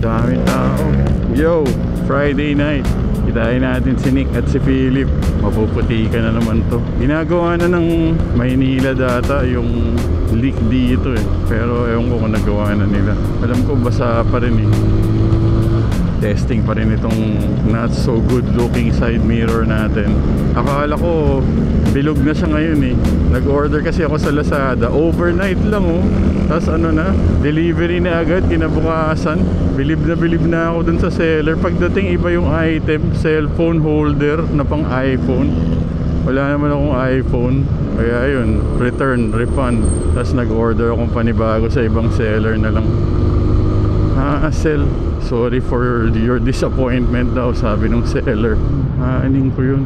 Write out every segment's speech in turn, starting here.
Dami tao. Yo, Friday night. Kitain natin si Nick at si Philip. Mapuputi ka na naman to. Ginagawa na ng Maynila data yung leak dito eh. Pero ewan ko kung nagawa na nila. Alam ko basa pa rin eh. Testing pa rin itong not so good looking side mirror natin. Akala ko bilog na siya ngayon eh. Nag-order kasi ako sa Lazada. Overnight lang oh. Tapos ano na, delivery na agad kinabukasan. Bilib na ako dun sa seller. Pagdating iba yung item, cellphone holder na pang iPhone. Wala naman akong iPhone. Kaya yun, return, refund. Tapos nag-order akong panibago sa ibang seller na lang. Sell. Sorry for your disappointment daw, sabi nung seller. Aning ko yun.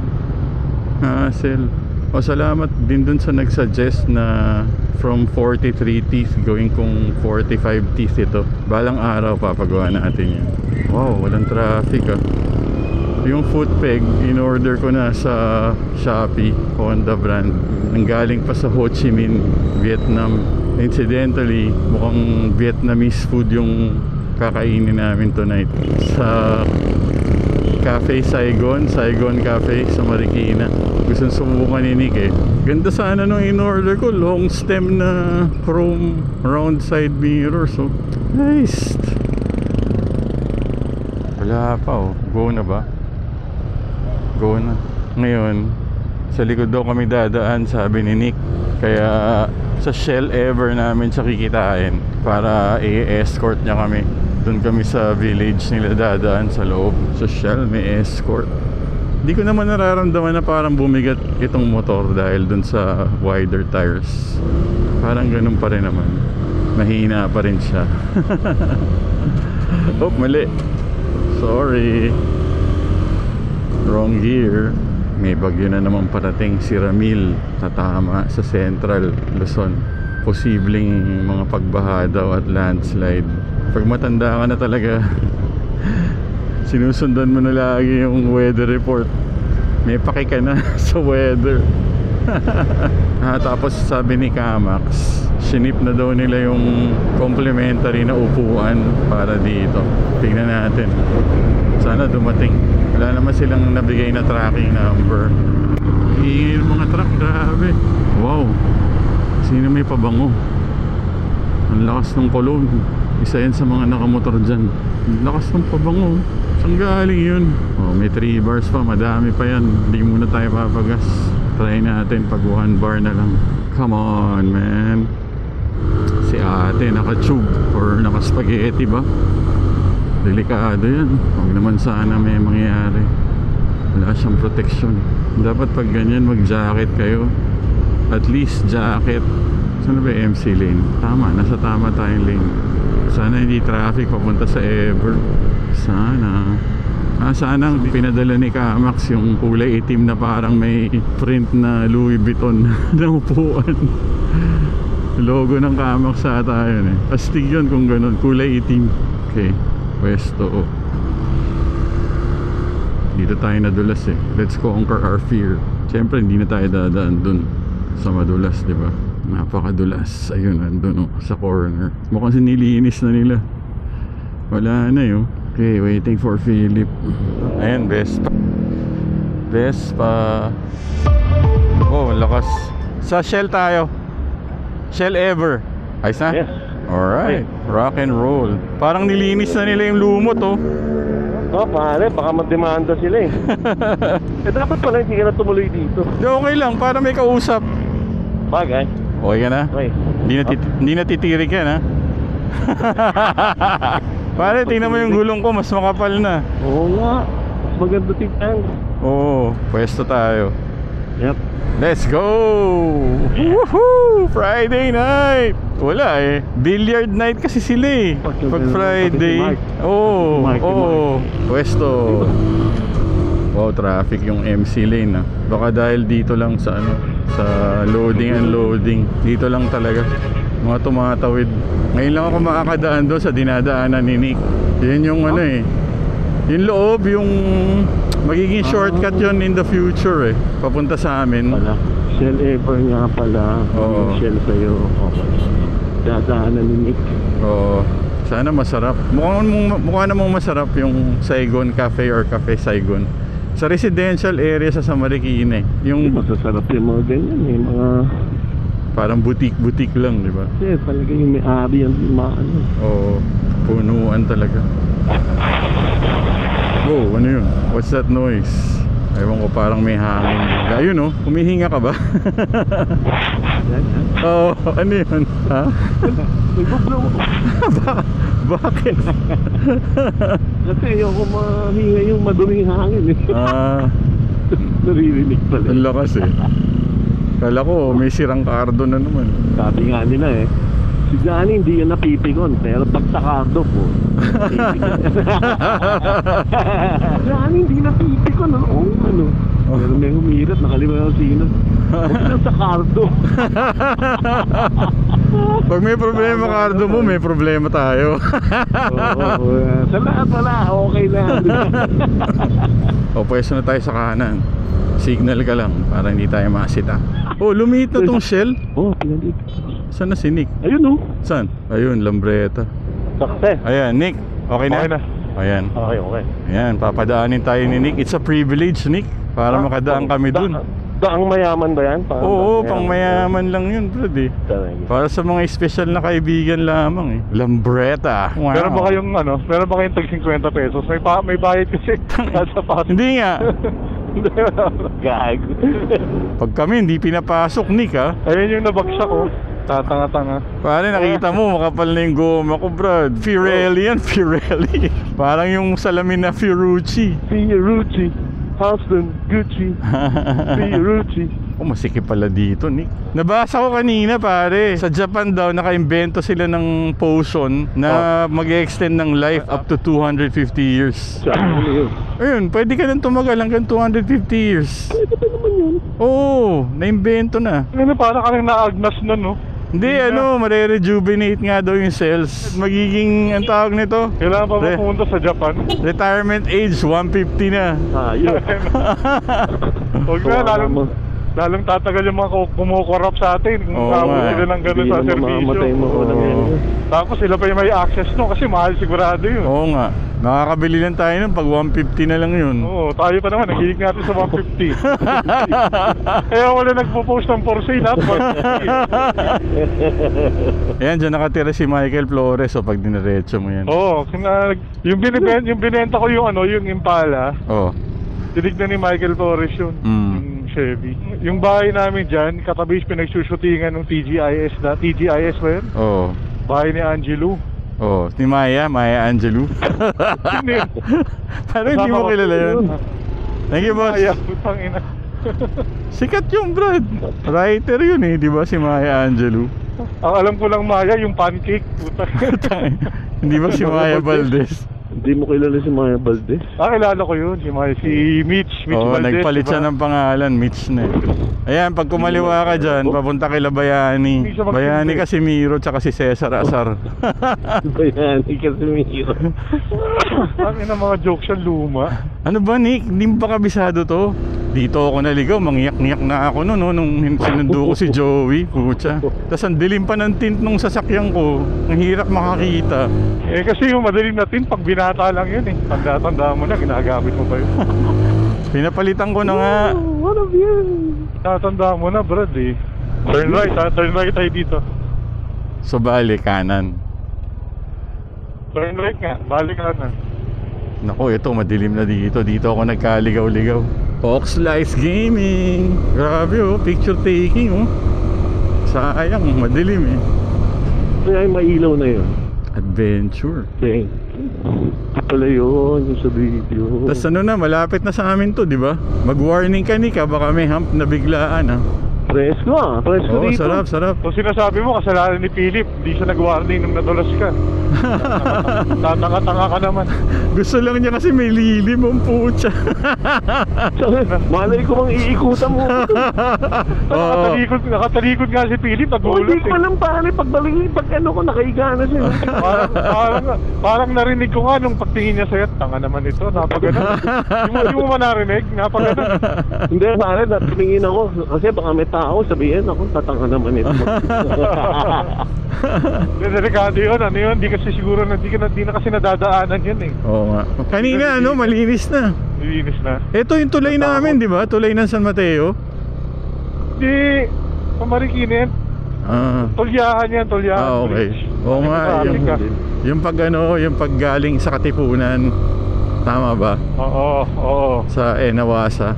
Sell. O salamat din dun sa nagsuggest na from 43 teeth going kung 45 teeth ito. Balang araw papagawa natin yan. Wow, walang traffic ah. Yung foot peg in order ko na sa Shopee, Honda brand. Nanggaling pa sa Ho Chi Minh, Vietnam. Incidentally, mukhang Vietnamese food yung kakainin namin tonight sa Cafe Saigon Cafe sa Marikina. Gusto subukan ni Nick eh. Ganda sana nung in-order ko, long stem na chrome round side mirror. So nice. Wala pa oh. Go na ba? Go na. Ngayon sa likod daw kami dadaan, sabi ni Nick. Kaya sa Shell Ever namin siya kikitain para i-escort niya kami. Doon kami sa village nila dadaan sa loob. Sa Shell may escort. Hindi ko naman nararamdaman na parang bumigat itong motor dahil doon sa wider tires. Parang ganun pa rin naman. Mahina pa rin siya. Oh, mali. Sorry. Wrong gear. May bagyo na naman parating, si Ramil. Tatama sa Central Luzon. Posibleng mga pagbaha daw at landslide. Pag matanda ka na talaga, sinusundan mo na lagi yung weather report. May paki ka na sa weather. Tapos sabi ni Kamax, sinip na daw nila yung complimentary na upuan para dito. Tingnan natin. Sana dumating. Wala naman silang nabigay na tracking number. Yung mga truck, grabe. Wow. Sino may pabango? Ang lakas ng cologne. Isa yan sa mga nakamotor dyan. Ang lakas ng pabango. Saan galing yun? Oh, may 3 bars pa. Madami pa yan. Hindi muna tayo papagas. Try natin pag 1 bar na lang. Come on man. Si ate naka-tube or naka-spaghetti ba? Delikado yan. Huwag naman sana may mangyayari. Wala siyang protection. Dapat pag ganyan mag-jacket kayo. At least jacket. Saan ba yung MC lane? Tama, nasa tama tayong lane. Sana hindi traffic papunta sa Ever. Sana. Sana pinadala ni Kamax yung kulay itim na parang may print na Louis Vuitton na upuan. Logo ng Kamax ata yun eh. Astig yun kung ganun, kulay itim. Okay, pwesto. Dito tayo nadulas eh. Let's conquer our fear. Siyempre hindi na tayo dadaan dun sa madulas, di ba? Napakadulas. Ayun, andun oh, sa corner. Mukhang sinilinis na nila. Wala na yun. Okay, waiting for Philip. Ayan, Vespa. Oh, lakas. Sa Shell tayo. Shell Ever. Ayos na? Yes. Alright, rock and roll. Parang nilinis na nila yung lumot oh. Pare, baka magdemanda sila eh. Dapat pala hindi ka na tumuloy dito. Okay lang, para may kausap. Bagay. Okay ka na? Okay. Hindi na titirik yan ha. Pare, tingnan mo yung gulong ko, mas makapal na. Oo nga. Mas maganda tignan. Oo, pwesto tayo. Yep. Let's go! Woohoo! Friday night! Wala eh. Billiard night kasi sila eh. Pag Friday. Oo, oo. Pwesto. Wow, traffic yung MC lane ah. Baka dahil dito lang sa ano, sa loading and loading. Dito lang talaga. Mga tumatawid. Ngayon lang ako makakadaan doon sa dinadaanan ni Nick. Yan yung ano eh. Yung loob, yung magiging shortcut yon in the future eh. Papunta sa amin. Wala. Shell Ever nga pala. Oo. Shell sa'yo. Okay. Dadaanan ni Nick. Oo. Sana masarap. Mukha namang masarap yung Saigon Cafe or Cafe Saigon. Sa residential area sa Marikina. Yung Masasarap yung mga ganyan eh. Mga... parang boutique lang, di ba? Kasi talaga yung may-ari yan. Ano. Oo, punuan talaga. Oh, ano yun? What's that noise? Ewan ko, parang may hangin. Ayun oh, humihinga ka ba? Oo, ano yun? Ha? Nag-blow ako. Bakit? Kasi ayoko mahinga yung maduming hangin eh. Naririnig pala. Ang lakas eh. Kala ko may sirang kardo na naman. Sabi nga nila eh, si Johnny hindi yan napipikon, pero pag sa kardo po, Johnny hindi napipikon, ano? Pero may humirat, nakalimutan ko sino. Huwag lang sa kardo. Pag may problema kardo mo, may problema tayo. Oo, sa lahat wala, okay na. O, pwesto na tayo sa kanan. Signal ka lang para hindi tayo masita. Oh, lumiit na tong shell. Oh, pinalig. Saan na si Nick? Ayun oh. Saan? Ayun, Lambreta. Success. Ayan, Nick. Okay na? Okay na. Ayan. Okay. Ayan, papadaanin tayo ni Nick. It's a privilege, Nick, para makadaan kami dun. Daang mayaman ba yan? Oo, pang mayaman lang yun, bro eh. Para sa mga special na kaibigan lamang eh. Lambreta. Wow. Meron ba kayong tag 50 pesos? May bayad kasi sa pass. Hindi nga. Gag. Pag kami hindi pinapasok, Nick ha. Ayun yung nabagsak ko. Tatanga-tanga. Pare, nakita mo, makapal na yung goma ko, brad. Pirelli yan, Pirelli. Parang yung salamin na Fiorucci. Fiorucci, Halston, Gucci, Fiorucci. Oh, masikip pala dito, Nick. Nabasa ko kanina, pare. Sa Japan daw, naka-invento sila ng potion na mag-extend ng life up to 250 years. Ayun, pwede ka nang tumagal hanggang 250 years. Pwede pa naman yun. Oo, na-invento na. Ano, parang ka lang naagnas nun, no? Hindi, mare-rejuvenate nga daw yung cells. Magiging, ang tawag nito? Kailangan pa pumunta sa Japan. Retirement age, 150 na. Yun. Huwag na, lalong tatagal yung mga kumukorap sa atin kung Oo tawag nga. sila ng gano'n sa Mamamatay mo ko lang yan. Tapos sila pa yung may access no kasi mahal sigurado yun. Oo nga. Nakakabili lang tayo nun pag 150 na lang yun. Oo, tayo pa naman, nahilig natin sa 150. Kaya wala nagpo-post ng for sale ha, 150. Ayan, dyan nakatira si Michael Flores o pag diniretso mo yan. Oo, yung binenta ko yung Impala, tinignan ni Michael Flores yun. Yung Chevy. Yung bahay namin dyan, katabi pinagsushootingan ng TGIS TGIS ba yun? Oo. Bahay ni Angelo. Oo, ni Maya Angelou. Parang hindi mo kilala yun. Thank you, boss. Maya, putang ina. Sikat yung brad. Writer yun eh, di ba si Maya Angelou? Ang alam ko lang Maya, yung pancake. Putang. Hindi ba si Maya Valdez? Hindi mo kilala si Maya Valdez? Kilala ko yun, si Mitch Oo, Valdez. nagpalit siya ng pangalan, Mitch na eh. Ayan, pag kumaliwa ka dyan, papunta kila Bayani. Bayani Casimiro, tsaka si Cesar Azar. Bayani Casimiro. Ang ina mga jokes yan, luma. Ano ba, Nick? Hindi ba kabisado to? Dito ako naligaw, mangyak-ngyak na ako nung sinundo ko si Joey, putya. Tapos ang dilim pa ng tint nung sasakyan ko, ang hirap makakita. Kasi yung madilim na tint, pag binata lang yun eh. Tanda-tanda mo na, ginagamit mo pa yun. Pinapalitan ko na nga. What of you? Tatanda mo na, Brad eh. Turn right tayo dito. So bali, kanan. Turn right nga, balik kanan. Naku, ito madilim na dito. Dito ako nagkaligaw-ligaw. Oxlights Gaming. Grabe oh, picture taking oh. Sayang, madilim eh. Kaya yung mailaw na yun. Adventure. Thank you. Pala yun, yung sa video. Tapos ano na, malapit na sa amin to, di ba? Mag-warning ka, Nick, baka may hump na biglaan ha. Presko Oo, dito. sarap. So sinasabi mo, kasalanan ni Philip, hindi siya nag-warning nung nadulas ka. Tatanga-tanga ka naman. Gusto lang niya kasi may lilim ang putya. Malay ko bang iikutan mo. Nakatalikod nga si Philip, nagulat Hindi ko alam paano pag ano ko, nakahiga na siya. parang narinig ko nga nung pagtingin niya sa'yo, tanga naman ito, napagano. Hindi mo man narinig, napagano. Hindi, pare, tumingin ako. Kasi baka may tao, sabihin ako, tatanga naman ito. Delikado yun, ano yun, di kasi siguro, di na kasi nadadaanan yun eh. Oo nga. Kanina ano, malinis na. Linis na. Ito yung tulay namin, di ba? Tulay ng San Mateo. Di, Marikina yan. Tulyahan yan, tulyahan. Okay. Oo nga, yung pag ano, yung paggaling sa Katipunan. Tama ba? Oo. Sa Enawasa.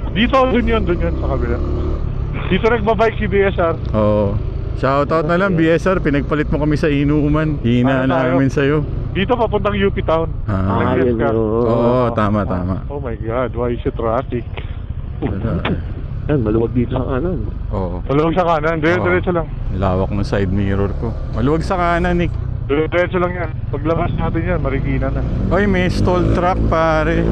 Dito, dun yun sa kabila. Dito nagbabike si BSR. Oo. Shoutout na lang BSR, pinagpalit mo kami sa inuman. Hina namin sa'yo. Dito papuntang UP Town. Yun. Oo, tama. Oh my God, why is it traffic? Yan, maluwag dito sa kanan. Oo. Maluwag sa kanan, diretso lang. Lawak ng side mirror ko. Maluwag sa kanan, Nick. Diretso lang yan. Paglabas natin yan, Marikina na. Oy, may stall truck pare.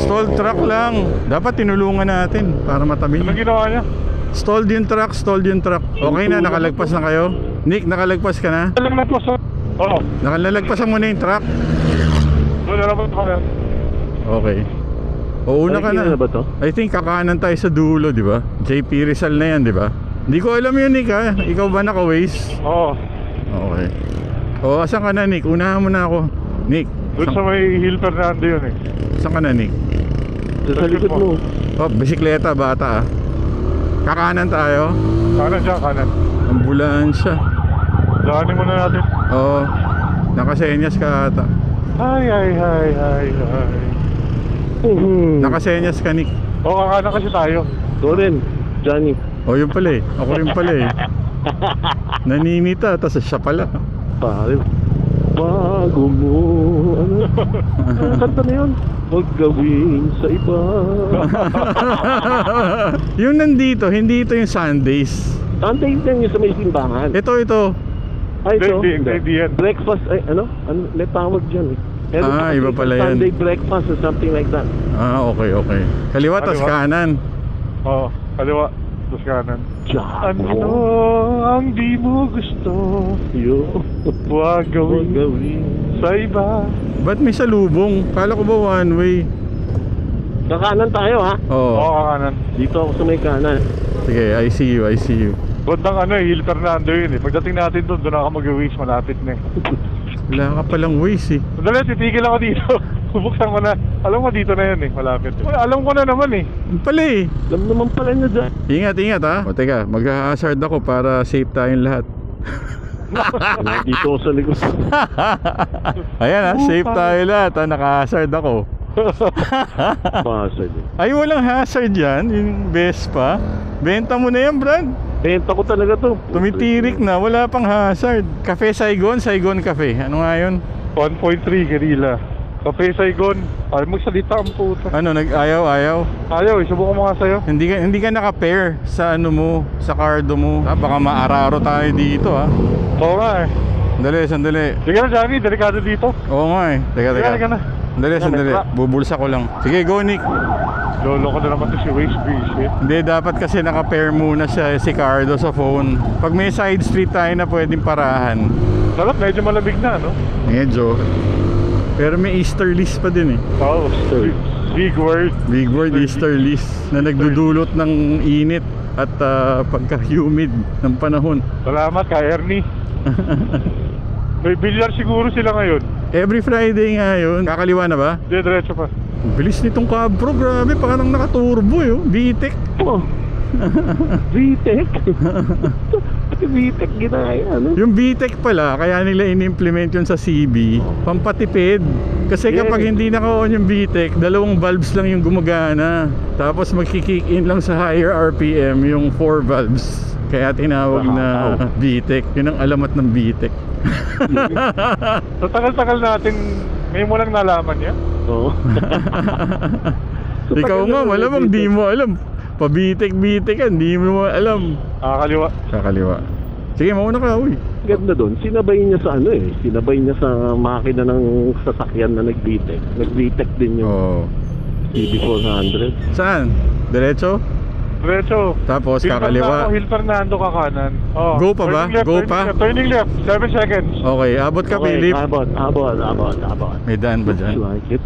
Stall truck lang. Dapat tinulungan natin para matabi. Anong ginawa niya? Stalled yung truck. Okay na, nakalagpas na kayo? Nick, nakalagpas ka na? Nakalagpas. Oo. Nakalagpasan mo na yung truck? Doon na naman ako yan. Okay. O una ka na. ba to? I think kakanan tayo sa dulo, di ba? JP Rizal na yan, di ba? Hindi ko alam yun, Nick, ha? Ikaw ba naka-Waze? Oo. Okay. O, asan ka na, Nick? Unahan mo na ako. Nick. Doon sa may Hill Fernando yun eh. Saan ka na, Nick? Sa likod mo. Oh, bisikleta, bata, ah. Kakanan tayo. Kanan siya, kanan. Ambulansya. Daanin muna natin. Oo. Nakasenyas ka ata. Ay. Nakasenyas ka, Nick. Oo, kakanan kasi tayo. Ito rin, Johnny. O, yun pala eh. Ako rin pala eh. Naninita, tas siya pala. Pare, bago mo, ano kanta na yun? Huwag gawin sa iba. Yung nandito, hindi ito yung Sundays. Sunday din yung sa may simbahan. Ito. Ay, ito. Hindi yan. Breakfast, ay, ano? May tawag dyan eh. Iba pala yan. Sunday breakfast or something like that. Okay. Kaliwa, tas kanan. Oo, kaliwa. Tapos kanan. Ano ang di mo gusto? Huwag gawin sa iba. Ba't may salubong? Kala ko ba one way? Kakanan tayo ha? Oo. Oo, kakanan. Dito ako sa may kanan. Sige, I see you. Bandang Hill Fernando yun eh. Pagdating natin doon ako mag-waste, malapit na eh. Wala ka palang Waze eh. Madali, titigil ako dito. Bubuksan ko na. Alam mo dito na yun eh, malapit. Alam ko na naman eh. Pala eh. Alam naman pala niya dyan. Ingat ha. O teka, mag-hazard ako para safe tayong lahat. Dito ako sa likod. Ayan ha, safe tayo lahat ha. Naka-hazard ako. Hazard. Ay, walang hazard yan. Yung Vespa. Benta mo na yan, Brad. Benta ko talaga to. Tumitirik na, wala pang hazard. Cafe Saigon Cafe. Ano nga yun? 1.3 Guerrilla. Cafe Saigon. Ay, magsalita ang puta. Ano, ayaw? Ayaw eh, subukan mo nga sa'yo. Hindi ka naka-pair sa ano mo, sa cardo mo. Baka maararo tayo dito ha. Oo nga eh. Sandali. Sige na, Johnny, delikado dito. Oo nga eh. Teka na. Sandali. Bubulsa ko lang. Sige, go Nick. Lolo ko na naman to si Waze Visit. Hindi, dapat kasi naka-pair muna si Cardo sa phone. Pag may side street tayo na pwedeng parahan. Sarap, medyo malamig na, no? Medyo. Pero may easterlies pa din eh. Oo, big word. Big word, easterlies. Na nagdudulot ng init at pagka-humid ng panahon. Salamat ka, Ernie. May bilyar siguro sila ngayon. Every Friday nga yun. Kakaliwa na ba? Hindi, diretso pa. Bilis nitong kabro, grabe, parang nakaturbo yun. VTEC. Oh. VTEC? VTEC ginaya, no? Yung VTEC pala, kaya nila in-implement yun sa CB, pampatipid. Kasi kapag hindi naka-on yung VTEC, dalawang valves lang yung gumagana. Tapos magkikick in lang sa higher RPM yung 4 valves. Kaya tinawag na VTEC. Yun ang alamat ng VTEC. So tagal-tagal natin, ngayon mo lang nalaman yan? Oo. Ikaw nga, malamang di mo alam. Pa-VTEC ka, di mo alam. Kakaliwa. Sige, mauna ka, uy. Ganda doon, sinabay niya sa sinabay niya sa makina ng sasakyan na nag-VTEC. Nag-VTEC din yung CB400. Saan? Diretso? Tapos kakaliwa. Hill Fernando kakanan. Go pa ba? Turning left, 7 seconds. Okay, abot ka, Philip. Abot. May daan ba dyan? Like it.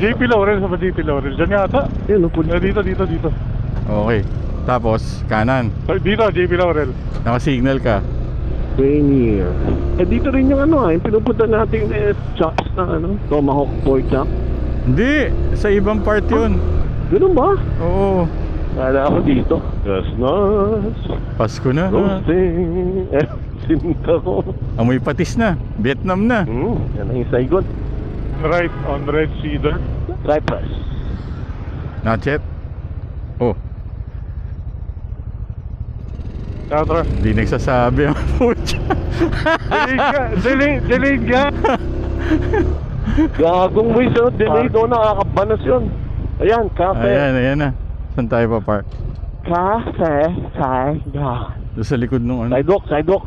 JP Laurel sa JP Laurel. Diyan yata. Yun, upo Dito. Okay. Tapos, kanan. Dito, JP Laurel. Naka-signal ka. Rainier. Eh, dito rin yung ano, yung pinupunta natin chops na ano, tomahawk pork chop. Hindi, sa ibang part yun. Ganun ba? Oo. Kala ako dito. Chestnuts, Pasko na. roasting, sinta ko. Amoy patis na. Vietnam na. Yan ang yung Saigon. Right on Red Cedar. Cypress. Not yet. Oh, Tara. di nagsasabi ang putya. Delayed ka. Gagong mo yung delay doon, nakakabanas yun. Ayan, cafe. Ayan na. Saan tayo pa park? Cafe Saigon. Doon sa likod nung ano. Sidewalk.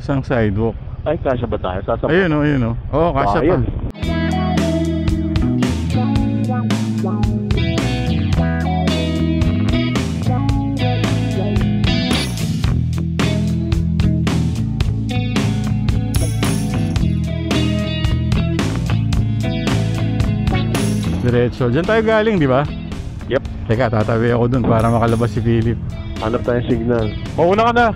Isang sidewalk. Ay, kasya ba tayo? Sasama. Ayun o. Oo, kasya pa. Ayan. Diretso. Diyan tayo galing, di ba? Yep. Teka, tatabi ako dun para makalabas si Philip. Hanap tayong signal. Mauna ka na.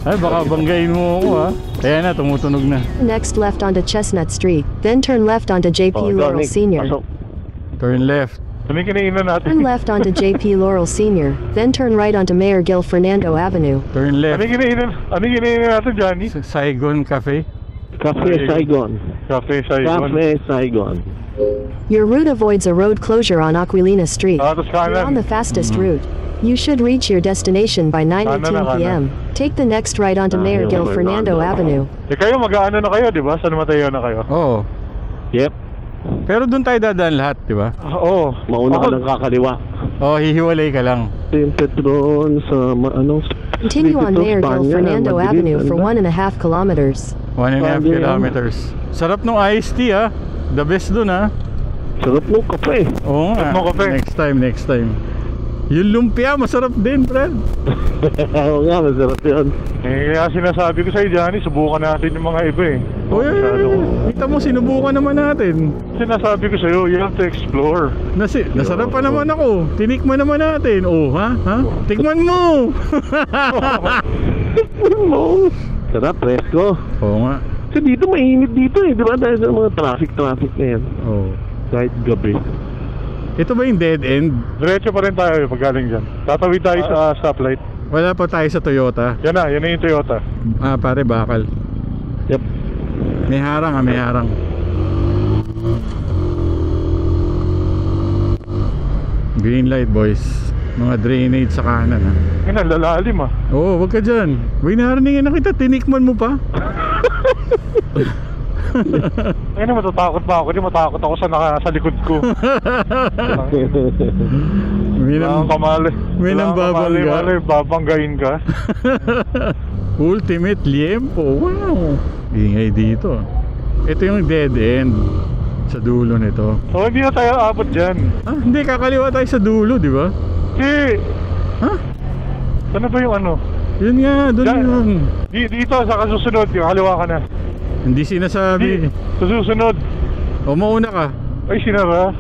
Ay, baka banggain mo ako ha. Ayan na, tumutunog na. Next left onto Chestnut Street, then turn left onto JP Laurel Nick, Sr. pasok. Turn left. Ano yung kinainan natin? Turn left onto JP Laurel Sr., then turn right onto Mayor Gil Fernando Avenue. Turn Ano left. yung kinainan natin, Johnny? Saigon Cafe. Cafe Saigon. Cafe Saigon. Cafe Saigon. Your route avoids a road closure on Aquilina Street. Tapos You're on kanan. the fastest route. You should reach your destination by 9:18 p.m. Take the next right onto Mayor Gil Fernando Avenue. Eh kayo, mag-aano na kayo, di ba? San Mateo na kayo? Oo. Yep. Pero doon tayo dadaan lahat, di ba? Oo. Mauna ka ng kakaliwa. Oo, hihiwalay ka lang. Yung Petron sa ano. Continue on dito, Mayor Gil Spanya, Fernando madilim, Avenue for ganda. 1.5 kilometers. 1.5 Sabi kilometers. Sarap nung iced tea ha. The best doon ha. Sarap ng kape. Oo nga. Sarap nung kape. Next time. Yung lumpia, masarap din, Fred. Oo nga, masarap yun. Eh, kaya sinasabi ko sa'yo, Johnny, subukan natin yung mga iba eh. Uy, kita mo, sinubukan naman natin. Sinasabi ko sa'yo, you have to explore. Nasarap pa naman ako. Tinikman naman natin. Oh, ha? Tikman mo! Sarap, presko. Oo nga. Kasi dito mainit dito eh, di ba? Dahil sa mga traffic na yan. Oo. Kahit gabi. Ito ba yung dead end? Diretso pa rin tayo pag galing dyan. Tatawid tayo sa stoplight. Wala pa tayo sa Toyota. Yan na yung Toyota. Pare, bakal. Yep. May harang may harang. Green light, boys. Mga drainage sa kanan ha. Yan na, lalalim ah. Oo, wag ka dyan. Uy, narinig na kita, tinikman mo pa. Ayun na, matatakot pa ako. Di matakot ako sa likod ko. May Walang kamali. may Walang nambabangga. kamali, babanggain ka. Ultimate liempo. Wow. Ingay dito. Ito yung dead end sa dulo nito. So hindi na tayo abot dyan. Hindi, kakaliwa tayo sa dulo, di ba? Eh, Ha? ano ba yung ano? Yun nga, doon yun. Dito, sa kasusunod, yung kaliwa ka na. Hindi sinasabi. Sa susunod. O, mauna ka. Ay, sinara.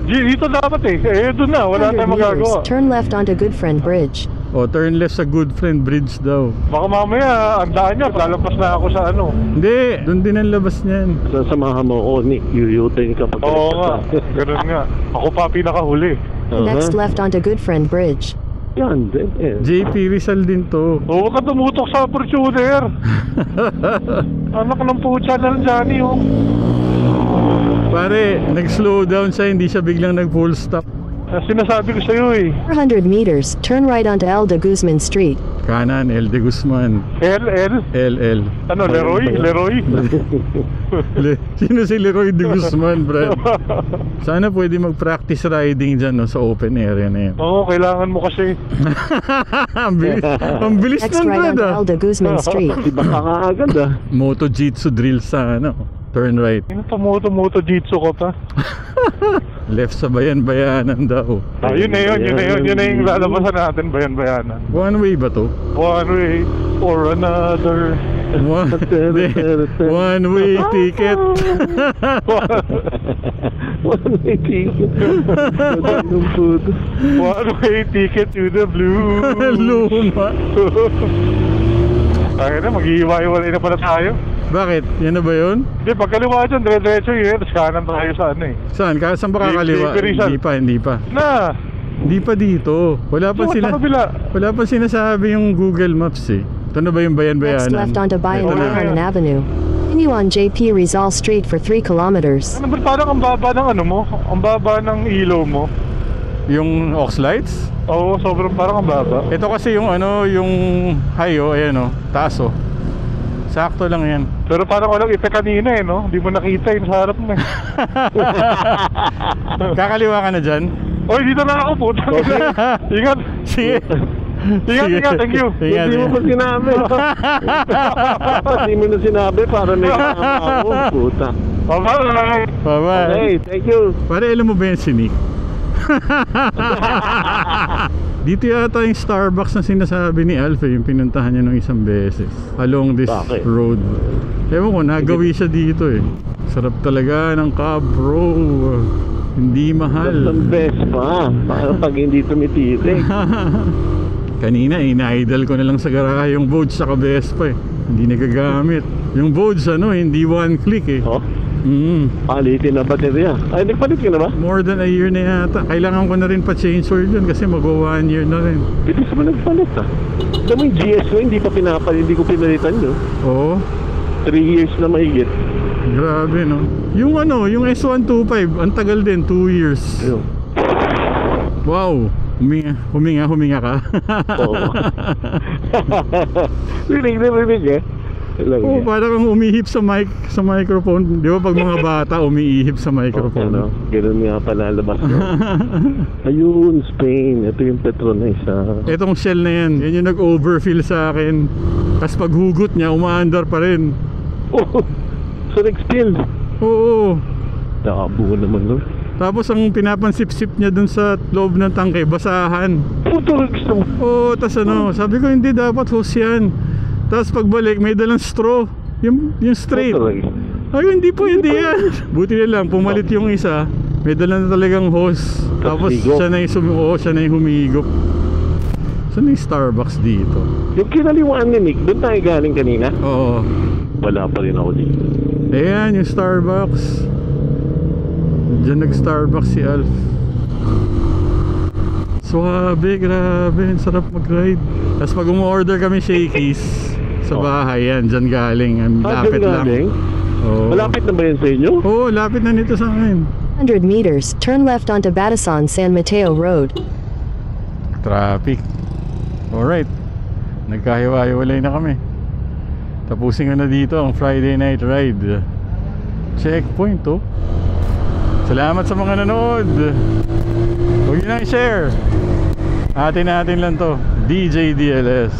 Dito dapat eh. Eh, doon na. Wala 100 tayong magagawa. meters, turn left onto Good Friend Bridge. O, turn left sa Good Friend Bridge daw. Baka mamaya, ang daan niya, lalabas na ako sa ano. Hindi, doon din ang labas niyan. Sasamahan mo ako, Nick. Yuyutin ka pag Oo nga. Ganun nga. Ako pa pinakahuli. Next left onto Good Friend Bridge. Yan, din eh. JP Rizal din to. Oo, huwag ka tumutok sa Fortuner. Anak ng putya na lang, Johnny, oh. Pare, nag-slow down siya, hindi siya biglang nag-full stop. Sinasabi ko sa'yo eh. 400 meters, turn right onto El de Guzman Street. Kanan, El de Guzman. LL. Ano, Leroy? Sino si Leroy de Guzman, Brad? Sana pwede mag-practice riding dyan no, sa open area na yan. Oo, kailangan mo kasi. Ang bilis Next nun, right Brad onto El de Guzman Street. Di ba kakaagad ah? Moto Jitsu drill sa ano, turn right. Ano, tumuto-jitsu ko pa. Left sa Bayan-Bayanan daw. Yun na yung lalabasan natin, Bayan-Bayanan. One way ba to? One way or another. One way ticket. One way ticket. One way ticket to the blue. Luma. Ay na, mag-iiwa-iwalay na pala tayo. Bakit? Yan na ba yun? Hindi, pagkaliwa dyan, dire-diretso yun. Tapos kanan tayo sa ano eh. Saan? Saan ba kakaliwa? Hindi pa. Na! Hindi pa dito. Wala pa sinasabi yung Google Maps eh. Ito na ba yung Bayan-Bayanan? Next left onto Bayan-Bayanan Avenue. Continue on JP Rizal Street for 3 kilometers. Ano ba, parang ang baba ng ano mo? Ang baba ng ilaw mo? Yung Oxlights? Oo, sobrang parang ang baba. Ito kasi yung ano, yung high oh, ayan oh, taas oh. Sakto lang yan. Pero parang walang ite kanina eh, no? Hindi mo nakita yung sa harap mo eh. Kakaliwa ka na dyan? Oy, dito na ako po. Ingat. Sige. Ingat, thank you. Ingat, Hindi mo pa sinabi. Hindi mo na sinabi para may kasama ako. Puta. Bye-bye. Bye-bye. Okay, thank you. Pare, alam mo ba yan si Nick? Dito yata yung Starbucks na sinasabi ni Alf yung pinuntahan niya nung isang beses along this Bakit? road. Ewan ko, nagawi siya dito eh. Sarap talaga ng cab, bro. Hindi mahal. Ang best pa. Para pag hindi tumitirik. Kanina ina-idle ko na lang sa garahe yung Vogue sa Vespa eh. Hindi nagagamit. Yung Vogue ano, hindi one click eh. Oh, palitin na baterya. Ay, nagpalit ka na ba? More than a year na yata. Kailangan ko na rin pa change oil yun kasi mag-1 year na rin. Bilis mo nagpalit ah. Alam mo yung GS ko, hindi ko pinalitan yun. Oo. 3 years na mahigit. Grabe no. Yung ano, yung S125, ang tagal din, 2 years. Ayun. Wow. Huminga ka. Oo. Rinig eh. Oo, parang kang umihip sa microphone. Di ba pag mga bata umiihip sa microphone? Ano, ganun nga pala labas ko. Ayun, Spain. Ito yung Petronas. Etong shell na yan, yan yung nag-overfill sa akin. Tapos pag hugot niya, umaandar pa rin. Oh, so nag-spill. Oo. Nakabuo naman nun. Tapos ang pinapansip-sip niya dun sa loob ng tangke, basahan. Puto gusto mo. Oo, tas ano, sabi ko hindi dapat hose yan. Tapos pagbalik, may dalang straw. Yung straight. Ay, hindi pwede yan. Buti na lang, pumalit yung isa. May dalang talagang hose. Tapos siya na yung humigop. Saan yung Starbucks dito? Yung kinaliwaan ni Nick, doon tayo galing kanina. Oo. Wala pa rin ako dito. Ayan, yung Starbucks. Diyan nag-Starbucks si Alf. Suwabe, grabe. Ang sarap mag-ride. Tapos pag umorder kami shakies sa bahay, yan, dyan galing. Ang lapit lang. Oo. Malapit na ba yan sa inyo? Oo, lapit na nito sa akin. 100 meters, turn left onto Batasan San Mateo Road. Traffic. Alright. Nagkahiwa-hiwalay na kami. Tapusin ko na dito ang Friday night ride. Checkpoint to. Salamat sa mga nanood. Huwag nyo lang i-share. Atin lang to. DJ DLS.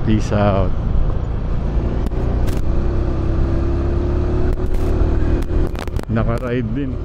Peace out. Naka-ride din.